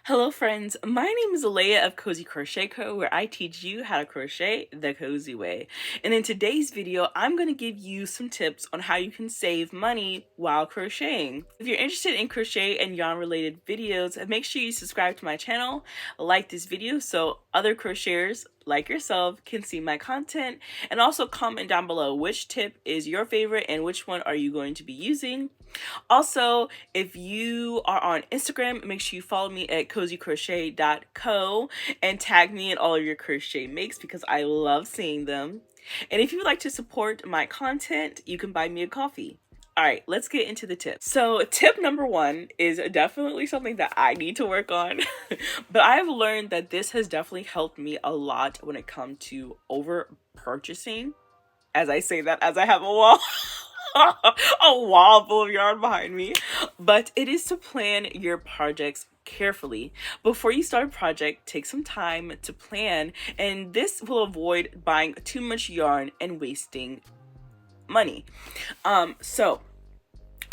Hello friends, my name is Alea of Cozy Crochet Co, where I teach you how to crochet the cozy way. And in today's video, I'm going to give you some tips on how you can save money while crocheting. If you're interested in crochet and yarn related videos, make sure you subscribe to my channel, like this video so other crocheters like yourself can see my content, and also comment down below which tip is your favorite and which one are you going to be using. Also, if you are on Instagram, make sure you follow me at cozycrochet.co and tag me in all of your crochet makes because I love seeing them. And if you would like to support my content, you can buy me a coffee. Alright, let's get into the tips. So tip number one is definitely something that I need to work on, but I've learned that this has definitely helped me a lot when it comes to over purchasing. As I say that, as I have a wall. A wall full of yarn behind me. But it is to plan your projects carefully. Before you start a project, take some time to plan, and this will avoid buying too much yarn and wasting money. So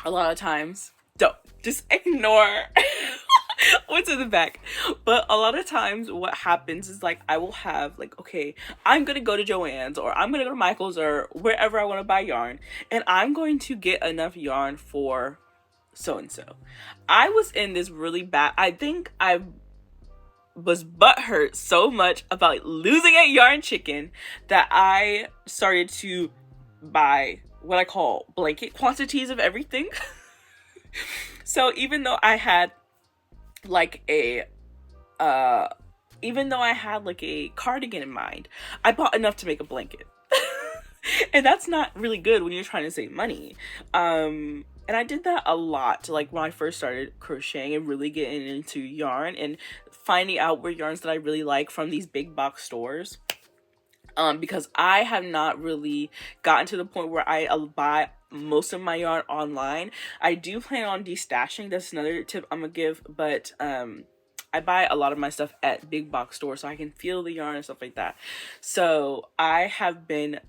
a lot of times, don't just ignore what's in the back. But a lot of times what happens is like I will have like, okay, I'm gonna go to Joann's or I'm gonna go to Michael's or wherever I want to buy yarn, and I'm going to get enough yarn for so and so. I was in this really bad, I think I was butthurt so much about losing a yarn chicken that I started to buy what I call blanket quantities of everything. So even though I had like a cardigan in mind, I bought enough to make a blanket. And that's not really good when you're trying to save money. And I did that a lot, like when I first started crocheting and really getting into yarn and finding out where yarns that I really like from these big box stores. Because I have not really gotten to the point where I buy most of my yarn online. I do plan on destashing. That's another tip I'm gonna give, but I buy a lot of my stuff at big box stores so I can feel the yarn and stuff like that. So I have been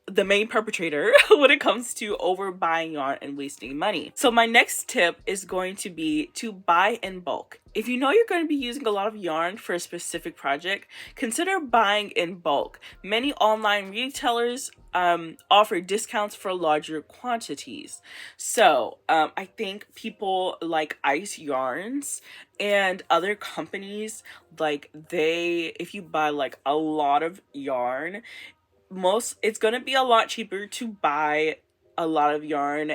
the main perpetrator when it comes to overbuying yarn and wasting money. So my next tip is going to be to buy in bulk. If you know you're going to be using a lot of yarn for a specific project, consider buying in bulk. Many online retailers offer discounts for larger quantities. So I think people like Ice Yarns and other companies, like if you buy like a lot of yarn, it's gonna be a lot cheaper to buy a lot of yarn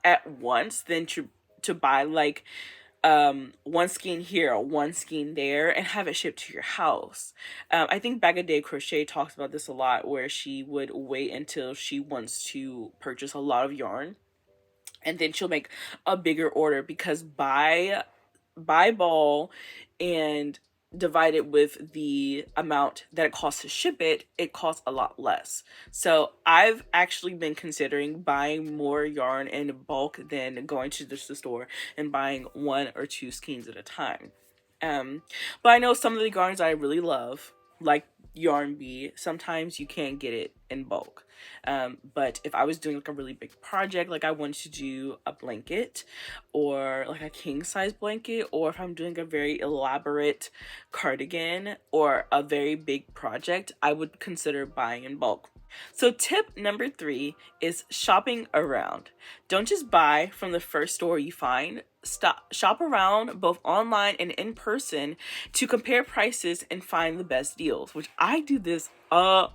at once than to buy like one skein here, one skein there, and have it shipped to your house. I think Bag a Day Crochet talks about this a lot, where she would wait until she wants to purchase a lot of yarn and then she'll make a bigger order, because buy ball and divide it with the amount that it costs to ship it, it costs a lot less. So I've actually been considering buying more yarn in bulk than going to the store and buying one or two skeins at a time. But I know some of the yarns I really love, like Yarn Bee, sometimes you can't get it in bulk. But if I was doing like a really big project, like I wanted to do a blanket or like a king size blanket, or if I'm doing a very elaborate cardigan or a very big project, I would consider buying in bulk. So tip number 3 is shopping around. Don't just buy from the first store you find. Shop around both online and in person to compare prices and find the best deals, which I do this a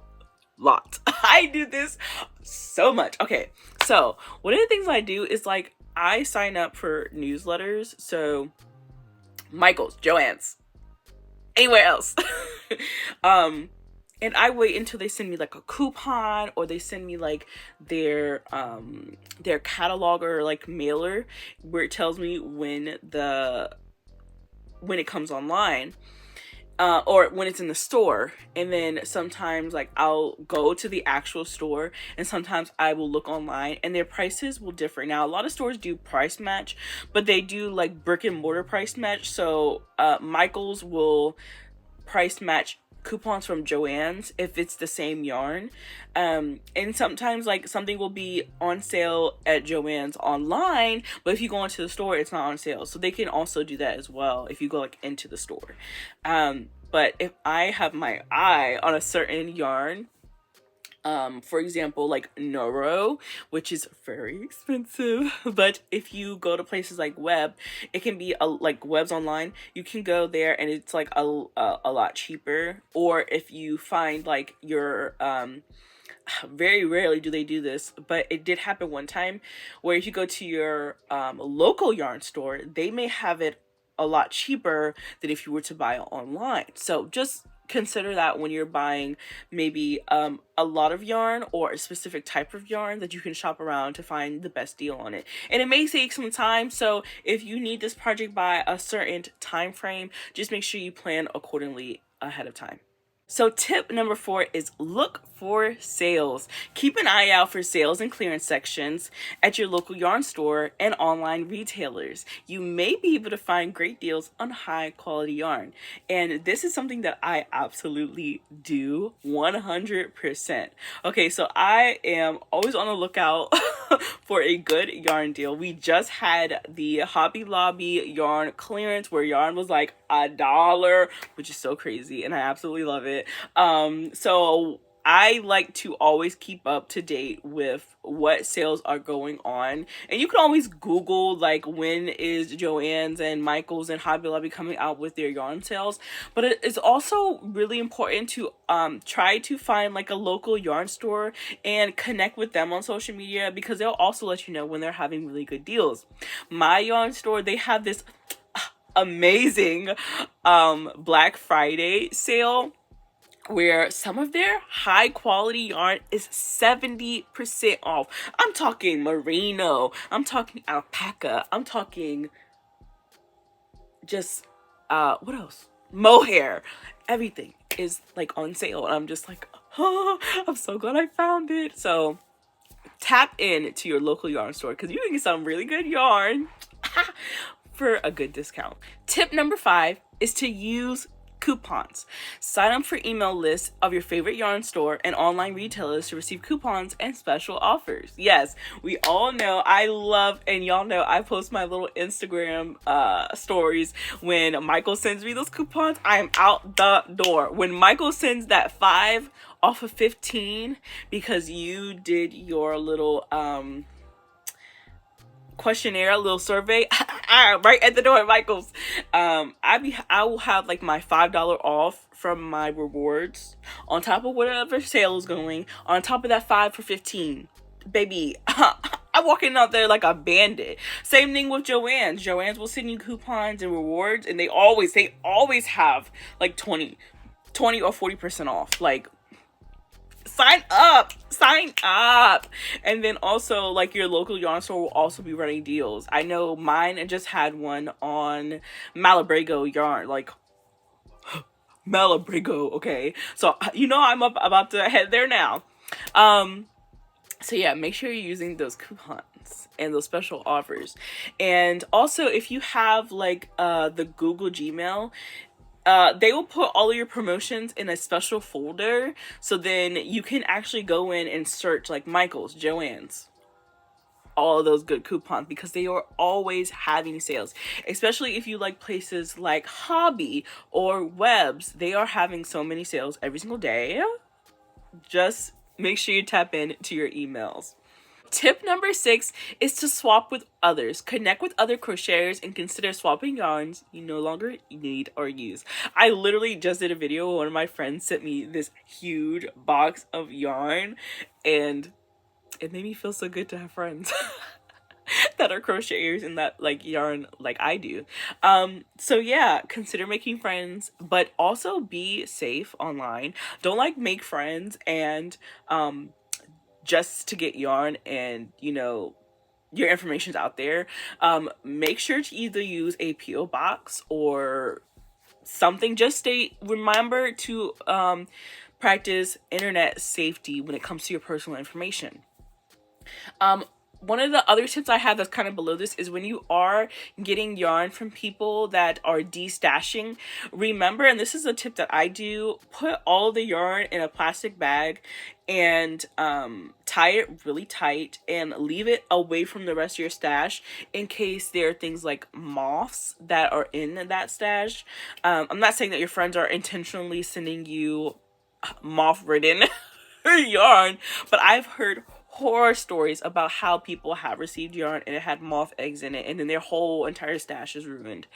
lot. I do this so much. Okay, so one of the things I do is like I sign up for newsletters. So Michael's, Joann's, anywhere else. And I wait until they send me like a coupon, or they send me like their catalog or like mailer where it tells me when it comes online, or when it's in the store. And then sometimes like I'll go to the actual store, and sometimes I will look online and their prices will differ. Now a lot of stores do price match, but they do like brick and mortar price match. So Michael's will price match coupons from Joann's if it's the same yarn. And sometimes like something will be on sale at Joann's online, but if you go into the store, it's not on sale. So they can also do that as well if you go like into the store. But if I have my eye on a certain yarn, for example, like Noro, which is very expensive, but if you go to places like Web, it can be like Web's online, you can go there and it's like a lot cheaper. Or if you find like your very rarely do they do this, but it did happen one time where if you go to your local yarn store, they may have it a lot cheaper than if you were to buy it online. So just consider that when you're buying maybe a lot of yarn or a specific type of yarn, that you can shop around to find the best deal on it. And it may take some time, so if you need this project by a certain time frame, just make sure you plan accordingly ahead of time. So tip number 4 is look for sales. Keep an eye out for sales and clearance sections at your local yarn store and online retailers. You may be able to find great deals on high quality yarn. And this is something that I absolutely do 100%. Okay, so I am always on the lookout for a good yarn deal. We just had the Hobby Lobby yarn clearance where yarn was like $1, which is so crazy, and I absolutely love it. So I like to always keep up to date with what sales are going on. And you can always Google like when is Joann's and Michael's and Hobby Lobby coming out with their yarn sales. But it is also really important to try to find like a local yarn store and connect with them on social media, because they'll also let you know when they're having really good deals. My yarn store, they have this amazing Black Friday sale where some of their high quality yarn is 70% off. I'm talking merino, I'm talking alpaca, I'm talking just what else? Mohair. Everything is like on sale, and I'm just like, oh, I'm so glad I found it. So tap in to your local yarn store, because you can get some really good yarn for a good discount. Tip number 5 is to use coupons. Sign up for email lists of your favorite yarn store and online retailers to receive coupons and special offers. Yes, we all know I love, and y'all know I post my little Instagram stories when Michael sends me those coupons. I am out the door. When Michael sends that 5 off of 15 because you did your little questionnaire, a little survey, right at the door at Michael's. I will have like my $5 off from my rewards on top of whatever sale is going, on top of that 5 for 15. Baby, I'm walking out there like a bandit. Same thing with Joann's. Joann's will send you coupons and rewards, and they always have like 20 or 40% off. Like, sign up. And then also like your local yarn store will also be running deals. I know mine just had one on Malabrigo yarn, like Malabrigo. Okay, so you know I'm about to head there now. So yeah, make sure you're using those coupons and those special offers. And also if you have like the Google Gmail, they will put all of your promotions in a special folder, so then you can actually go in and search like Michael's, Joann's, all of those good coupons, because they are always having sales. Especially if you like places like Hobby or Webs, they are having so many sales every single day. Just make sure you tap in to your emails. Tip number 6 is to swap with others. Connect with other crocheters and consider swapping yarns you no longer need or use. I literally just did a video where one of my friends sent me this huge box of yarn, and it made me feel so good to have friends that are crocheters and that like yarn like I do. So yeah, consider making friends, but also be safe online. Don't like make friends and just to get yarn and, you know, your information's out there. Make sure to either use a PO box or something. Just remember to practice internet safety when it comes to your personal information. One of the other tips I have that's kind of below this is when you are getting yarn from people that are destashing, remember, and this is a tip that I do, put all the yarn in a plastic bag and tie it really tight and leave it away from the rest of your stash in case there are things like moths that are in that stash. I'm not saying that your friends are intentionally sending you moth-ridden yarn, but I've heard horror stories about how people have received yarn and it had moth eggs in it, and then their whole entire stash is ruined.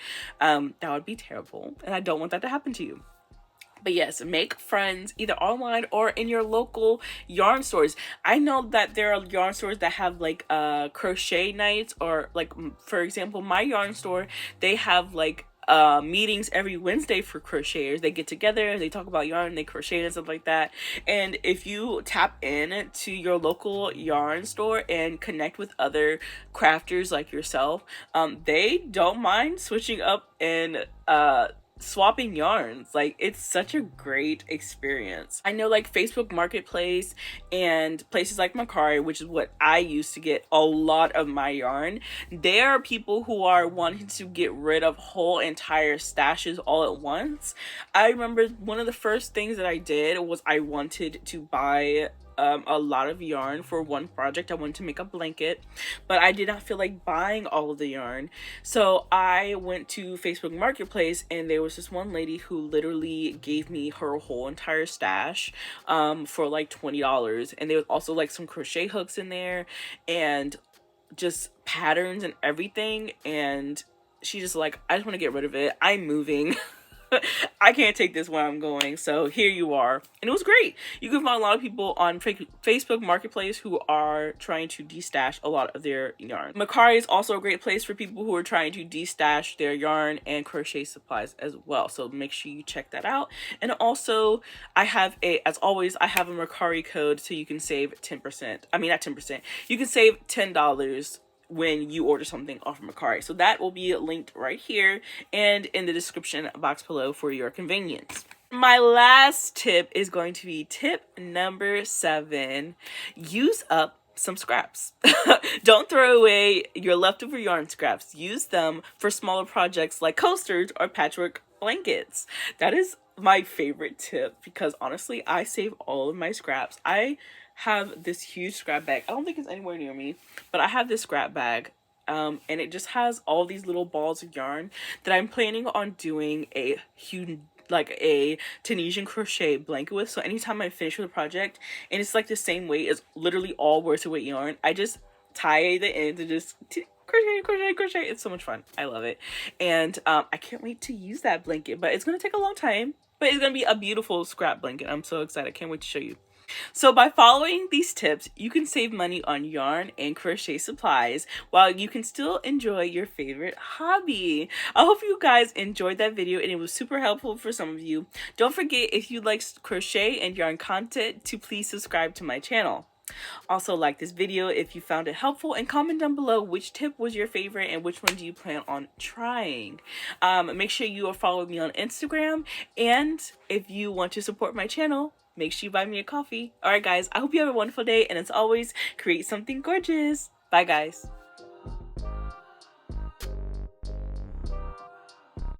That would be terrible, and I don't want that to happen to you. But yes, make friends either online or in your local yarn stores. I know that there are yarn stores that have like crochet nights, or like, for example, my yarn store, they have like meetings every Wednesday for crocheters. They get together, they talk about yarn, they crochet and stuff like that. And if you tap in to your local yarn store and connect with other crafters like yourself, they don't mind switching up and swapping yarns. Like, it's such a great experience. I know like Facebook Marketplace and places like Mercari, which is what I use to get a lot of my yarn, there are people who are wanting to get rid of whole entire stashes all at once. I remember one of the first things that I did was I wanted to buy a lot of yarn for one project. I wanted to make a blanket, but I did not feel like buying all of the yarn. So I went to Facebook Marketplace, and there was this one lady who literally gave me her whole entire stash for like $20. And there was also like some crochet hooks in there and just patterns and everything. And she just like, I just want to get rid of it. I'm moving. I can't take this where I'm going, so here you are. And it was great. You can find a lot of people on Facebook Marketplace who are trying to destash a lot of their yarn. Mercari is also a great place for people who are trying to destash their yarn and crochet supplies as well, so make sure you check that out. And also, as always, I have a Mercari code so you can save 10%. I mean, not 10%. You can save $10 when you order something off of Mercari. So that will be linked right here and in the description box below for your convenience. My last tip is going to be tip number 7. Use up some scraps. Don't throw away your leftover yarn scraps. Use them for smaller projects like coasters or patchwork blankets. That is my favorite tip because honestly, I save all of my scraps. I have this huge scrap bag. I don't think it's anywhere near me, but I have this scrap bag and it just has all these little balls of yarn that I'm planning on doing a huge, like a Tunisian crochet blanket with. So anytime I finish with a project and it's like the same weight, it's literally all worth weight yarn, I just tie the ends and just crochet. It's so much fun. I love it. And I can't wait to use that blanket, but it's gonna take a long time, but it's gonna be a beautiful scrap blanket. I'm so excited. Can't wait to show you. So by following these tips, you can save money on yarn and crochet supplies while you can still enjoy your favorite hobby. I hope you guys enjoyed that video and it was super helpful for some of you. Don't forget, if you like crochet and yarn content, to please subscribe to my channel. Also, like this video if you found it helpful, and comment down below which tip was your favorite and which one do you plan on trying. Make sure you are following me on Instagram, and if you want to support my channel, make sure you buy me a coffee. Alright guys, I hope you have a wonderful day, and as always, create something gorgeous. Bye guys.